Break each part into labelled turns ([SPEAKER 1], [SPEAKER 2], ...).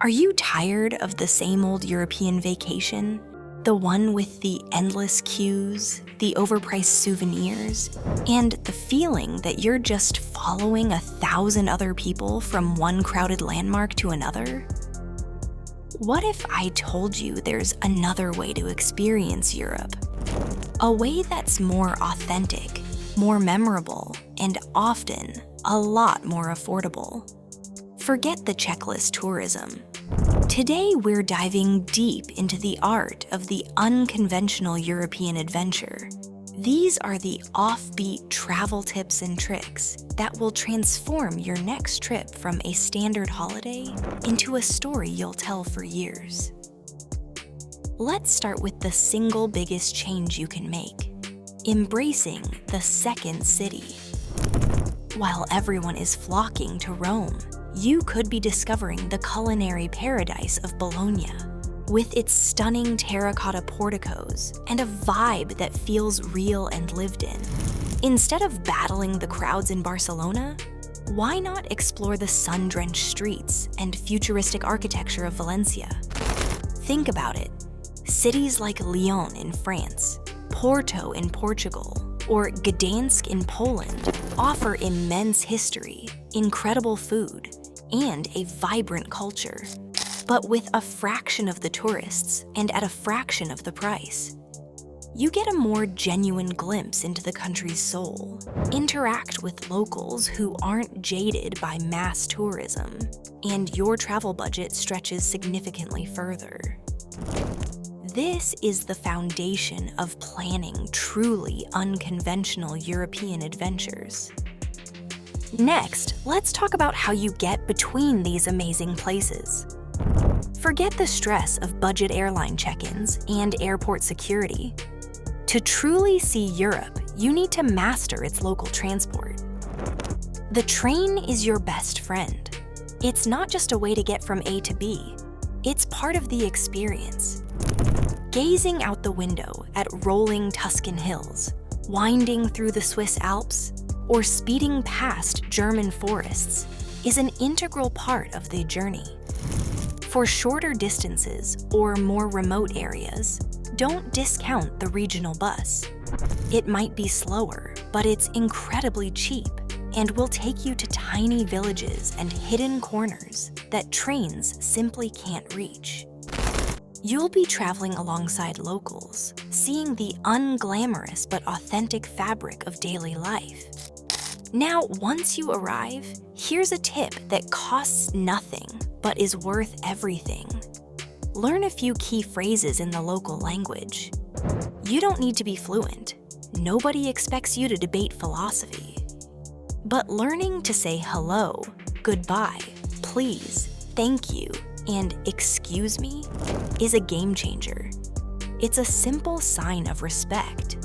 [SPEAKER 1] Are you tired of the same old European vacation? The one with the endless queues, the overpriced souvenirs, and the feeling that you're just following 1,000 other people from one crowded landmark to another? What if I told you there's another way to experience Europe? A way that's more authentic, more memorable, and often a lot more affordable. Forget the checklist tourism. Today, we're diving deep into the art of the unconventional European adventure. These are the offbeat travel tips and tricks that will transform your next trip from a standard holiday into a story you'll tell for years. Let's start with the single biggest change you can make: embracing the second city. While everyone is flocking to Rome, you could be discovering the culinary paradise of Bologna, with its stunning terracotta porticos and a vibe that feels real and lived in. Instead of battling the crowds in Barcelona, why not explore the sun-drenched streets and futuristic architecture of Valencia? Think about it. Cities like Lyon in France, Porto in Portugal, or Gdansk in Poland offer immense history, incredible food, and a vibrant culture, but with a fraction of the tourists and at a fraction of the price. You get a more genuine glimpse into the country's soul. Interact with locals who aren't jaded by mass tourism, and your travel budget stretches significantly further. This is the foundation of planning truly unconventional European adventures. Next, let's talk about how you get between these amazing places. Forget the stress of budget airline check-ins and airport security. To truly see Europe, you need to master its local transport. The train is your best friend. It's not just a way to get from A to B, it's part of the experience. Gazing out the window at rolling Tuscan hills, winding through the Swiss Alps, or speeding past German forests is an integral part of the journey. For shorter distances or more remote areas, don't discount the regional bus. It might be slower, but it's incredibly cheap and will take you to tiny villages and hidden corners that trains simply can't reach. You'll be traveling alongside locals, seeing the unglamorous but authentic fabric of daily life. Now, once you arrive, here's a tip that costs nothing but is worth everything. Learn a few key phrases in the local language. You don't need to be fluent. Nobody expects you to debate philosophy. But learning to say hello, goodbye, please, thank you, and excuse me is a game changer. It's a simple sign of respect.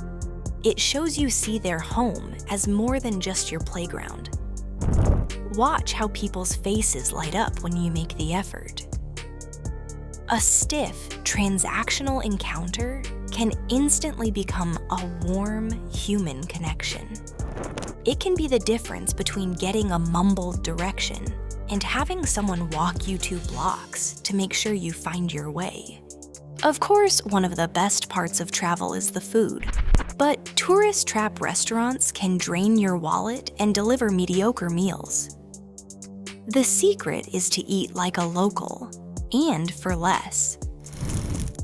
[SPEAKER 1] It shows you see their home as more than just your playground. Watch how people's faces light up when you make the effort. A stiff, transactional encounter can instantly become a warm, human connection. It can be the difference between getting a mumbled direction and having someone walk you 2 blocks to make sure you find your way. Of course, one of the best parts of travel is the food. But tourist trap restaurants can drain your wallet and deliver mediocre meals. The secret is to eat like a local, and for less.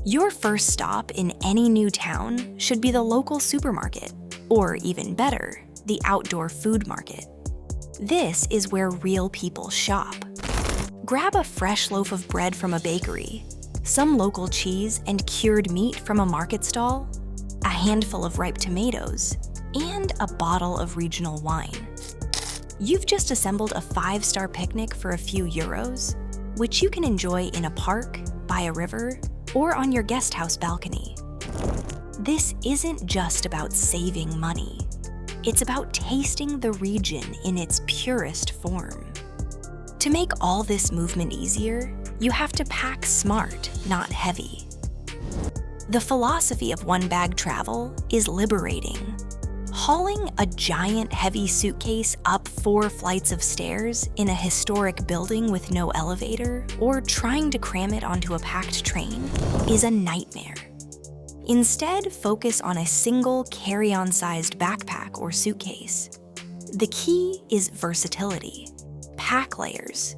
[SPEAKER 1] Your first stop in any new town should be the local supermarket, or even better, the outdoor food market. This is where real people shop. Grab a fresh loaf of bread from a bakery, some local cheese and cured meat from a market stall, a handful of ripe tomatoes, and a bottle of regional wine. You've just assembled a 5-star picnic for a few euros, which you can enjoy in a park, by a river, or on your guest house balcony. This isn't just about saving money. It's about tasting the region in its purest form. To make all this movement easier, you have to pack smart, not heavy. The philosophy of one-bag travel is liberating. Hauling a giant heavy suitcase up 4 flights of stairs in a historic building with no elevator, or trying to cram it onto a packed train, is a nightmare. Instead, focus on a single carry-on-sized backpack or suitcase. The key is versatility. Pack layers.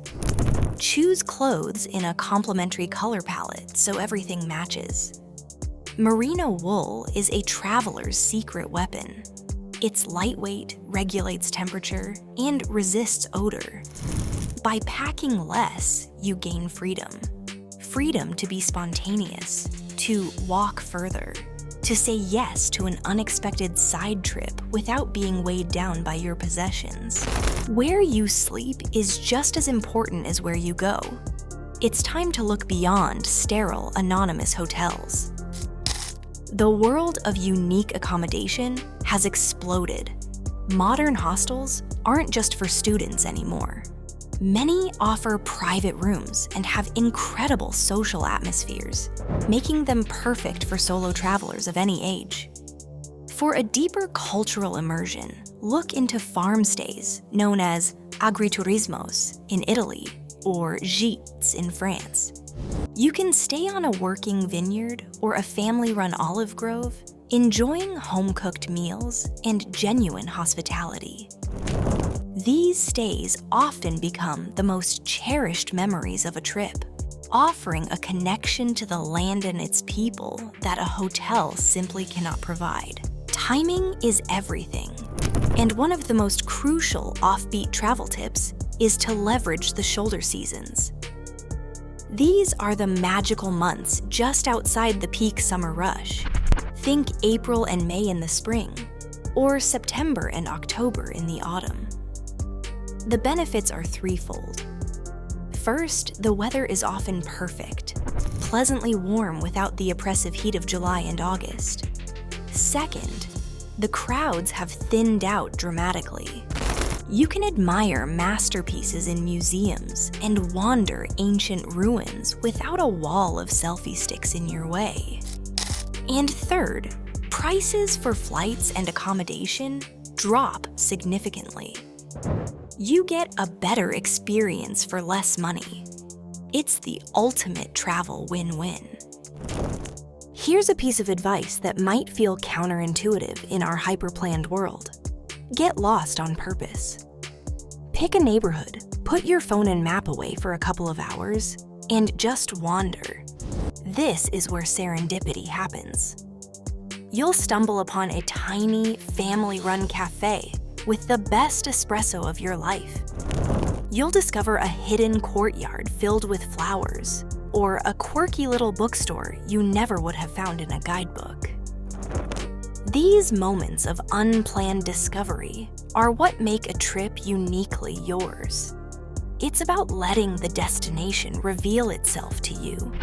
[SPEAKER 1] Choose clothes in a complementary color palette so everything matches. Merino wool is a traveler's secret weapon. It's lightweight, regulates temperature, and resists odor. By packing less, you gain freedom. Freedom to be spontaneous, to walk further, to say yes to an unexpected side trip without being weighed down by your possessions. Where you sleep is just as important as where you go. It's time to look beyond sterile, anonymous hotels. The world of unique accommodation has exploded. Modern hostels aren't just for students anymore. Many offer private rooms and have incredible social atmospheres, making them perfect for solo travelers of any age. For a deeper cultural immersion, look into farm stays known as agriturismos in Italy or gîtes in France. You can stay on a working vineyard or a family-run olive grove, enjoying home-cooked meals and genuine hospitality. These stays often become the most cherished memories of a trip, offering a connection to the land and its people that a hotel simply cannot provide. Timing is everything, and one of the most crucial offbeat travel tips is to leverage the shoulder seasons. These are the magical months just outside the peak summer rush. Think April and May in the spring, or September and October in the autumn. The benefits are threefold. First, the weather is often perfect, pleasantly warm without the oppressive heat of July and August. Second, the crowds have thinned out dramatically. You can admire masterpieces in museums and wander ancient ruins without a wall of selfie sticks in your way. And third, prices for flights and accommodation drop significantly. You get a better experience for less money. It's the ultimate travel win-win. Here's a piece of advice that might feel counterintuitive in our hyper-planned world. Get lost on purpose. Pick a neighborhood, put your phone and map away for a couple of hours, and just wander. This is where serendipity happens. You'll stumble upon a tiny, family-run cafe with the best espresso of your life. You'll discover a hidden courtyard filled with flowers, or a quirky little bookstore you never would have found in a guidebook. These moments of unplanned discovery are what make a trip uniquely yours. It's about letting the destination reveal itself to you,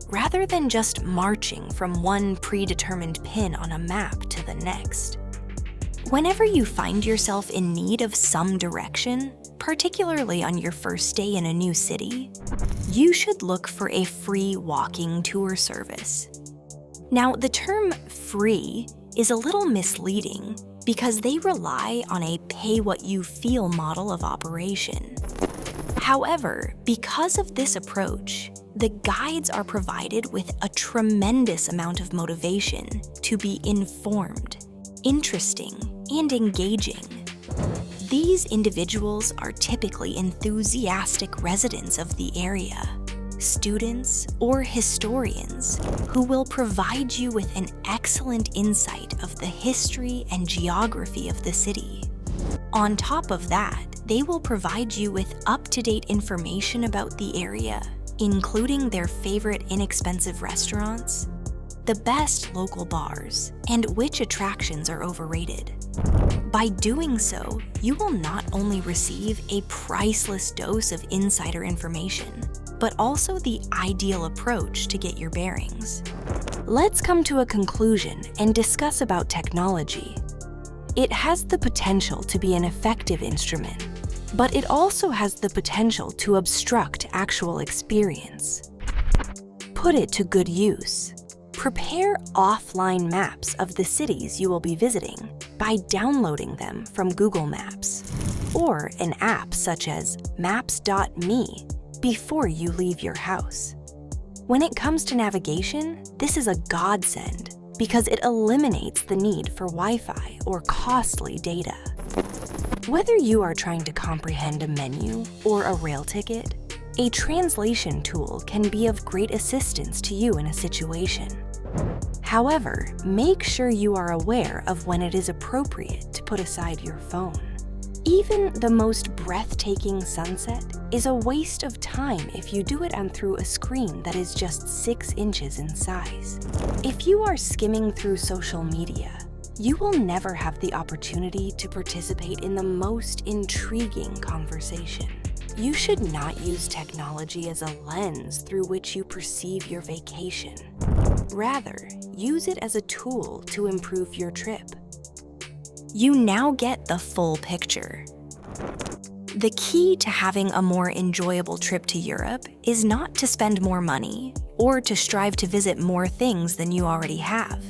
[SPEAKER 1] rather than just marching from one predetermined pin on a map to the next. Whenever you find yourself in need of some direction, particularly on your first day in a new city, you should look for a free walking tour service. Now, the term free is a little misleading because they rely on a pay-what-you-feel model of operation. However, because of this approach, the guides are provided with a tremendous amount of motivation to be informed, interesting, and engaging. These individuals are typically enthusiastic residents of the area, students, or historians who will provide you with an excellent insight of the history and geography of the city. On top of that, they will provide you with up-to-date information about the area, including their favorite inexpensive restaurants, the best local bars, and which attractions are overrated. By doing so, you will not only receive a priceless dose of insider information, but also the ideal approach to get your bearings. Let's come to a conclusion and discuss about technology. It has the potential to be an effective instrument, but it also has the potential to obstruct actual experience. Put it to good use. Prepare offline maps of the cities you will be visiting by downloading them from Google Maps or an app such as Maps.me before you leave your house. When it comes to navigation, this is a godsend because it eliminates the need for Wi-Fi or costly data. Whether you are trying to comprehend a menu or a rail ticket, a translation tool can be of great assistance to you in a situation. However, make sure you are aware of when it is appropriate to put aside your phone. Even the most breathtaking sunset is a waste of time if you do it on through a screen that is just 6 inches in size. If you are skimming through social media, you will never have the opportunity to participate in the most intriguing conversation. You should not use technology as a lens through which you perceive your vacation. Rather, use it as a tool to improve your trip. You now get the full picture. The key to having a more enjoyable trip to Europe is not to spend more money or to strive to visit more things than you already have.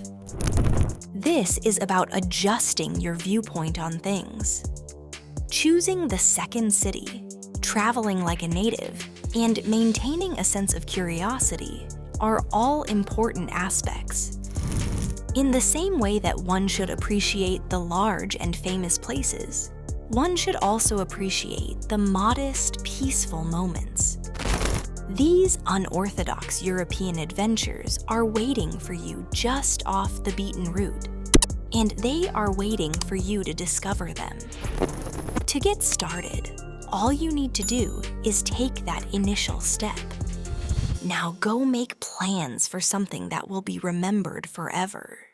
[SPEAKER 1] This is about adjusting your viewpoint on things. Choosing the second city, traveling like a native, and maintaining a sense of curiosity are all important aspects. In the same way that one should appreciate the large and famous places, one should also appreciate the modest, peaceful moments. These unorthodox European adventures are waiting for you just off the beaten route, and they are waiting for you to discover them. To get started, all you need to do is take that initial step. Now go make plans for something that will be remembered forever.